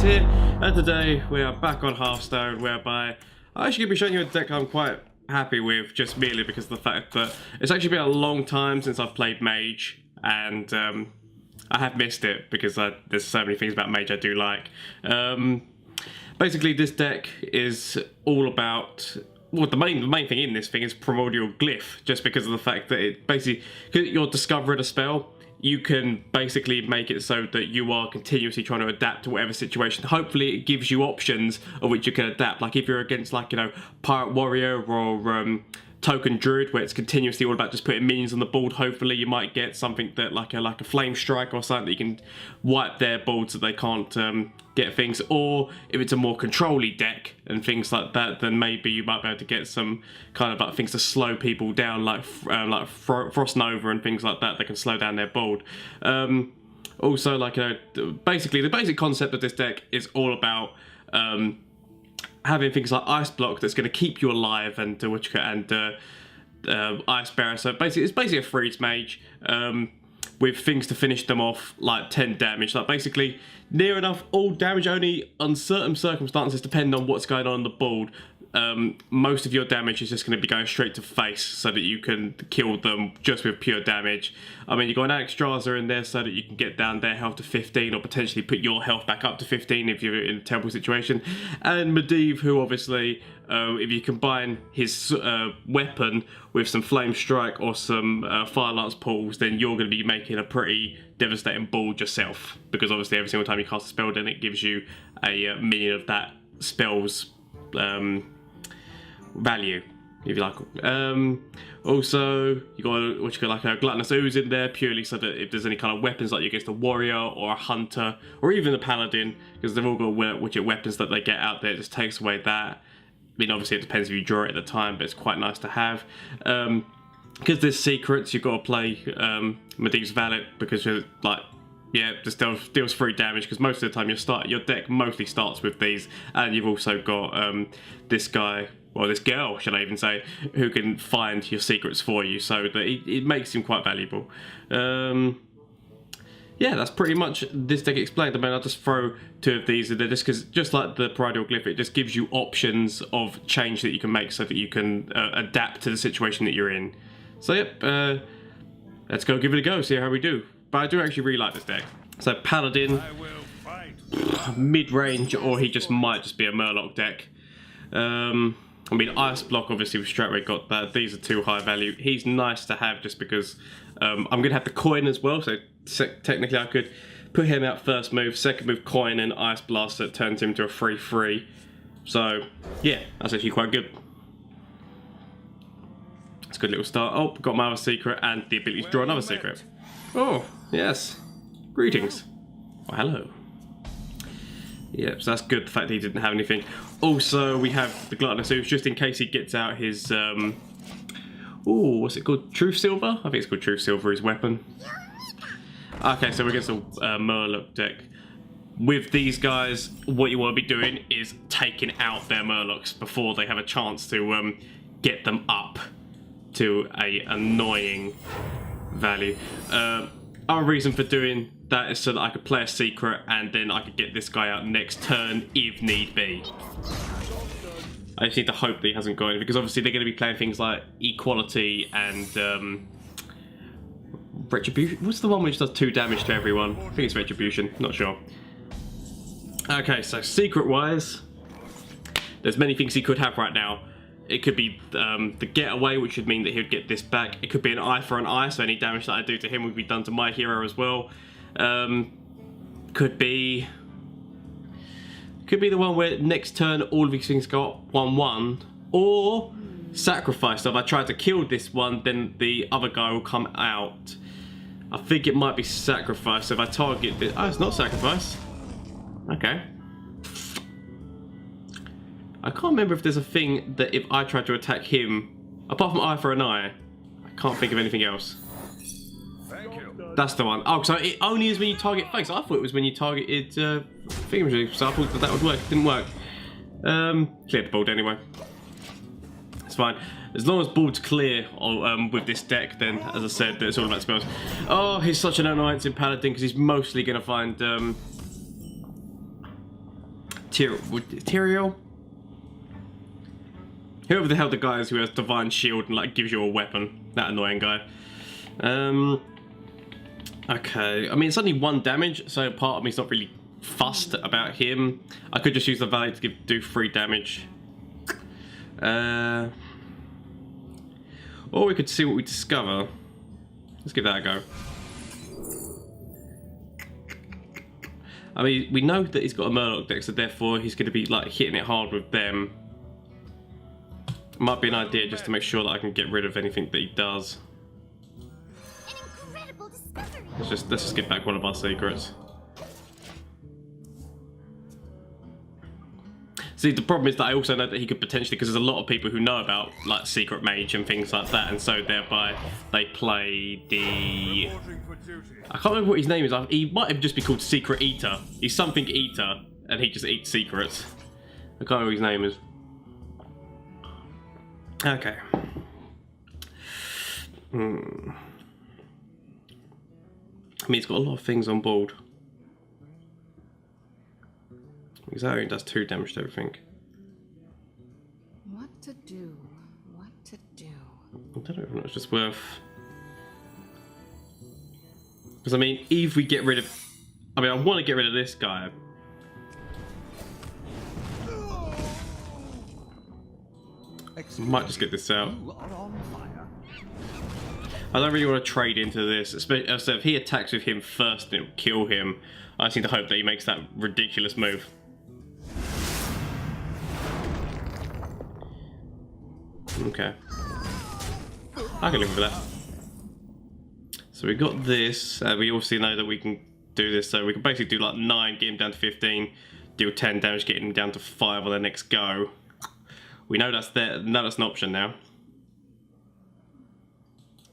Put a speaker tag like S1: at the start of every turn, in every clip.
S1: Lanners here, and today we are back on Hearthstone, whereby I'm actually going to be showing you a deck I'm quite happy with, just merely because of the fact that it's actually been a long time since I've played Mage, and I have missed it because there's so many things about Mage I do like. Basically, this deck is all about... Well, the main thing in this thing is Primordial Glyph, just because of the fact that it basically... Because you're discovering a spell, you can basically make it so that you are continuously trying to adapt to whatever situation. Hopefully it gives you options of which you can adapt. Like if you're against, like, you know, Pirate Warrior or Token Druid, where it's continuously all about just putting minions on the board, hopefully you might get something that like a Flame Strike or something that you can wipe their board so they can't get things. Or if it's a more control-y deck and things like that, then maybe you might be able to get some kind of like things to slow people down, like Frost Nova and things like that can slow down their board. Also, like, you know, basically the basic concept of this deck is all about having things like Ice Block that's going to keep you alive, and Ice Bearer. So basically, it's basically a freeze mage with things to finish them off, like 10 damage. Like basically, near enough all damage, only on certain circumstances, depending on what's going on the board. Most of your damage is just going to be going straight to face, so that you can kill them just with pure damage. I mean, you've got an Alexstrasza in there so that you can get down their health to 15, or potentially put your health back up to 15 if you're in a terrible situation. And Medivh, who obviously, if you combine his weapon with some Flame Strike or some Fire Lance pulls, then you're going to be making a pretty devastating board yourself. Because obviously every single time you cast a spell, then it gives you a minion of that spell's value, if you like. Also, you got like a Gluttonous Ooze in there, purely so that if there's any kind of weapons, like you're against a warrior or a hunter or even a paladin, because they've all got which weapons that they get out there, it just takes away that. I mean, obviously it depends if you draw it at the time, but it's quite nice to have. Because there's secrets, you've got to play Medivh's Valet, because you're like, yeah, just deals 3 damage, because most of the time your deck mostly starts with these, and you've also got this guy, or this girl, should I even say, who can find your secrets for you, so that it makes him quite valuable. Yeah, that's pretty much this deck explained. I mean, I'll just throw 2 of these in there, just because, just like the Primordial Glyph, it just gives you options of change that you can make so that you can adapt to the situation that you're in. So yep, let's go give it a go, see how we do. But I do actually really like this deck. So Paladin, mid-range, or he just might just be a Murloc deck. I mean, Ice Block, obviously, we've straight away got that. These are 2 high value. He's nice to have just because I'm going to have the coin as well. So technically I could put him out first move, second move coin, and Ice Blast that turns him to a 3/3. So yeah, that's actually quite good. It's a good little start. Oh, got my other secret and the ability to draw another secret. Oh, yes. Greetings. Oh, hello. Yep, so that's good, the fact that he didn't have anything. Also, we have the Gluttonous Ooze, just in case he gets out his, ooh, what's it called? Truth Silver? I think it's called Truth Silver, his weapon. Okay, so we're against a Murloc deck. With these guys, what you want to be doing is taking out their Murlocs before they have a chance to get them up to a annoying value. Our reason for doing that is so that I could play a secret, and then I could get this guy out next turn if need be. I just need to hope that he hasn't got anything, because obviously they're going to be playing things like Equality and Retribution. What's the one which does 2 damage to everyone? I think it's Retribution, not sure. Okay, so secret wise, there's many things he could have right now. It could be the Getaway, which would mean that he would get this back. It could be an eye for an eye, so any damage that I do to him would be done to my hero as well. Could be the one where next turn all of these things go up 1/1, or Sacrifice. So if I try to kill this one, then the other guy will come out. I think it might be Sacrifice. So if I target this, oh, it's not Sacrifice. Okay. I can't remember if there's a thing that if I try to attack him, apart from eye for an eye, I can't think of anything else.
S2: Thank you.
S1: That's the one. Oh, so it only is when you target face. I thought it was when you targeted thingamajig, so I thought that would work. It didn't work. Cleared the board anyway. It's fine. As long as board's clear with this deck, then, as I said, it's all about spells. Oh, he's such an annoyance in Paladin, because he's mostly going to find Tyrael? Whoever the hell the guy is who has Divine Shield and like gives you a weapon. That annoying guy. Okay, I mean it's only 1 damage, so part of me's not really fussed about him. I could just use the Valet to do 3 damage. Or we could see what we discover. Let's give that a go. I mean, we know that he's got a Murloc deck, so therefore he's going to be like hitting it hard with them. Might be an idea just to make sure that I can get rid of anything that he does. Let's just get back one of our secrets. See, the problem is that I also know that he could potentially, because there's a lot of people who know about like Secret Mage and things like that, and so thereby they play the... I can't remember what his name is. He might have just be called Secret Eater. He's something Eater, and he just eats secrets. I can't remember what his name is. Okay. I mean, he's got a lot of things on board. Because that only does 2 damage to everything.
S3: What to do? What to do?
S1: I don't know if it's just worth... Because I mean, if we get rid of... I mean, I want to get rid of this guy. Might just get this out. I don't really want to trade into this, especially so if he attacks with him first and it'll kill him. I just need to hope that he makes that ridiculous move. Okay. I can live with that. So we got this, we obviously know that we can do this, so we can basically do like 9, get him down to 15, deal 10 damage, get him down to 5 on the next go. We know that's there, no, that's an option now.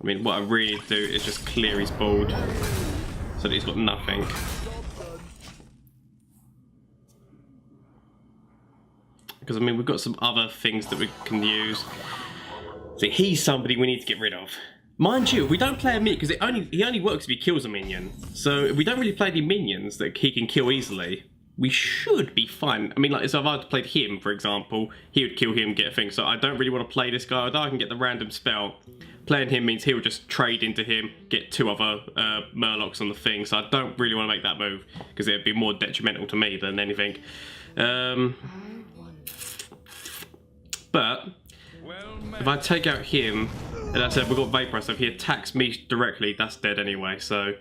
S1: I mean, what I really do is just clear his board so that he's got nothing. Because I mean, we've got some other things that we can use. So he's somebody we need to get rid of. Mind you, we don't play a minion, because he only works if he kills a minion. So if we don't really play any minions that he can kill easily, we should be fine. I mean, like, so if I had played him, for example, he would kill him, get a thing. So I don't really want to play this guy, although I can get the random spell. Playing him means he will just trade into him, get 2 other Murlocs on the thing. So I don't really want to make that move, because it would be more detrimental to me than anything. But if I take out him, and I said we've got Vaporize, so if he attacks me directly, that's dead anyway. So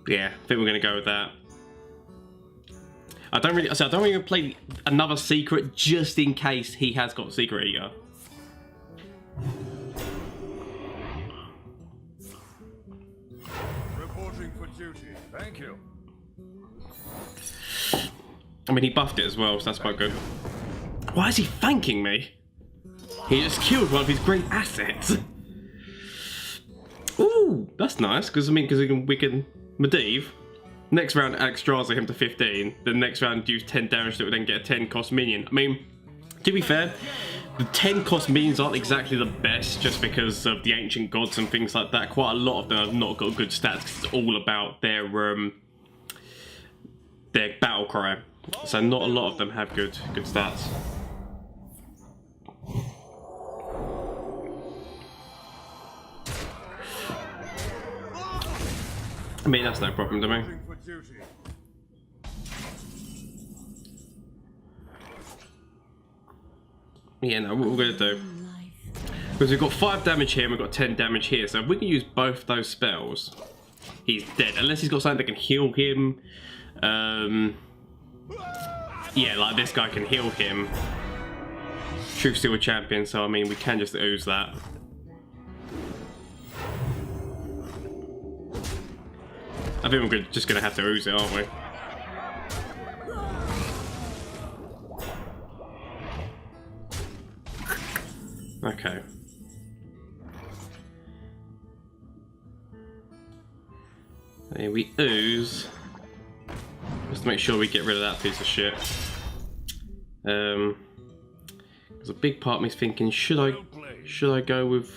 S1: yeah, I think we're gonna go with that. I don't really play another secret just in case he has got Secret Eater.
S2: Reporting for duty. Thank you.
S1: I mean, he buffed it as well, so that's quite good. Why is he thanking me? He just killed one of his great assets. Ooh, that's nice, because I mean, because we can Medivh. Next round, Extraza him to 15. The next round, use 10 damage that would then get a 10 cost minion. I mean, to be fair, the 10 cost minions aren't exactly the best just because of the ancient gods and things like that. Quite a lot of them have not got good stats because it's all about their battle cry. So not a lot of them have good stats. I mean, that's no problem to me. Yeah, no, what we're going to do, because we've got 5 damage here and we've got 10 damage here, so if we can use both those spells, he's dead. Unless he's got something that can heal him. Yeah, like this guy can heal him. Truth Steal a champion, so I mean, we can just ooze that. I think we're just going to have to ooze it, aren't we? Okay. And we ooze. Just to make sure we get rid of that piece of shit. There's a big part of me's thinking, should I go with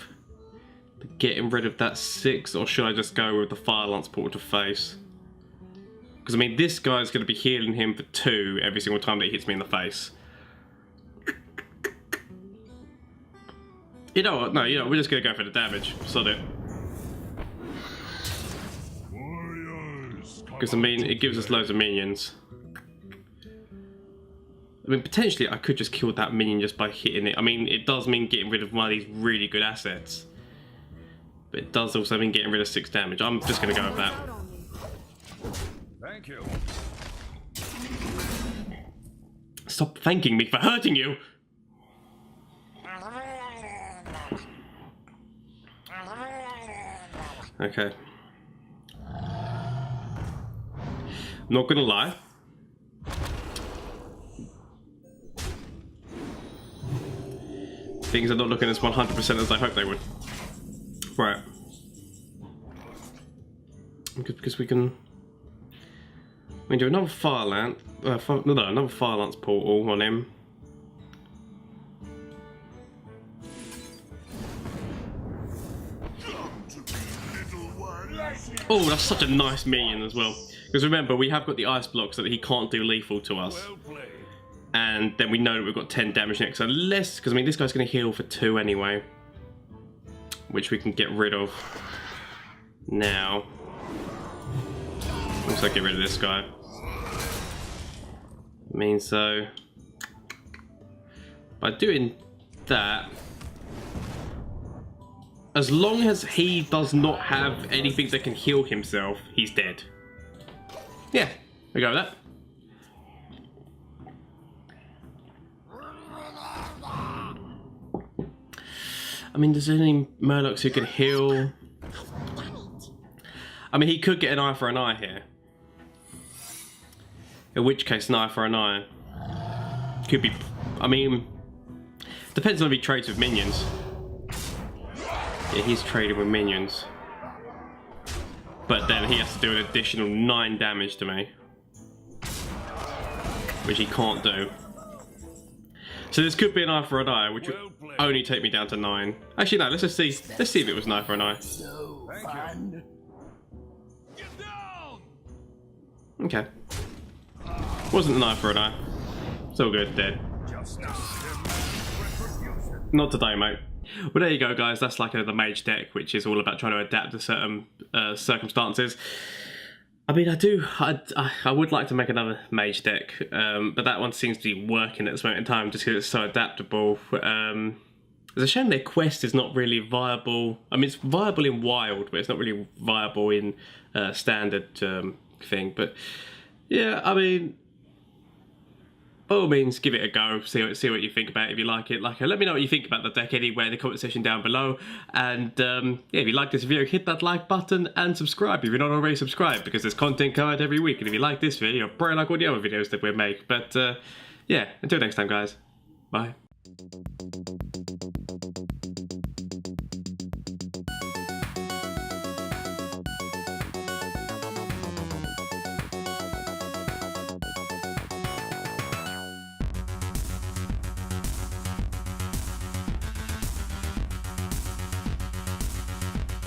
S1: getting rid of that 6, or should I just go with the Fire Lance Portal to face? Because I mean, this guy's going to be healing him for 2 every single time that he hits me in the face. You know what? No, you know, we're just going to go for the damage. Sod it. Because I mean, it gives us loads of minions. I mean, potentially I could just kill that minion just by hitting it. I mean, it does mean getting rid of one of these really good assets. But it does also mean getting rid of 6 damage. I'm just going to go with that.
S2: Thank you.
S1: Stop thanking me for hurting you! Okay. Not gonna lie. Things are not looking as 100% as I hoped they would. Right. Because we can do another fire lance. Another fire lance portal on him. Oh, that's such a nice minion as well. Because remember, we have got the ice block so that he can't do lethal to us. And then we know that we've got 10 damage next. Unless, because I mean, this guy's going to heal for 2 anyway. Which we can get rid of now. Also get rid of this guy. I mean, so by doing that, as long as he does not have anything that can heal himself, he's dead. Yeah, we go with that. I mean, there's any Murlocs who can heal. I mean, he could get an eye for an eye here. In which case, an eye for an eye could be. I mean, depends on if he trades with minions. Yeah, he's trading with minions. But then he has to do an additional 9 damage to me. Which he can't do. So this could be an eye for an eye, which would only take me down to 9. Actually, no, let's just see. Let's see if it was an eye for an eye.
S2: So fun.
S1: Okay. Wasn't an eye for an eye. It's all good, dead. Not today, mate. Well, there you go, guys. That's like the Mage deck, which is all about trying to adapt to certain circumstances. I mean, I would like to make another Mage deck, but that one seems to be working at this moment in time just because it's so adaptable. It's a shame their quest is not really viable. I mean, it's viable in Wild, but it's not really viable in Standard thing. But yeah, I mean, by all means, give it a go. See what you think about it. If you like it, let me know what you think about the deck anyway in the comment section down below. And yeah, if you like this video, hit that like button and subscribe if you're not already subscribed, because there's content coming out every week. And if you like this video, you'll probably like all the other videos that we make. But yeah, until next time, guys. Bye.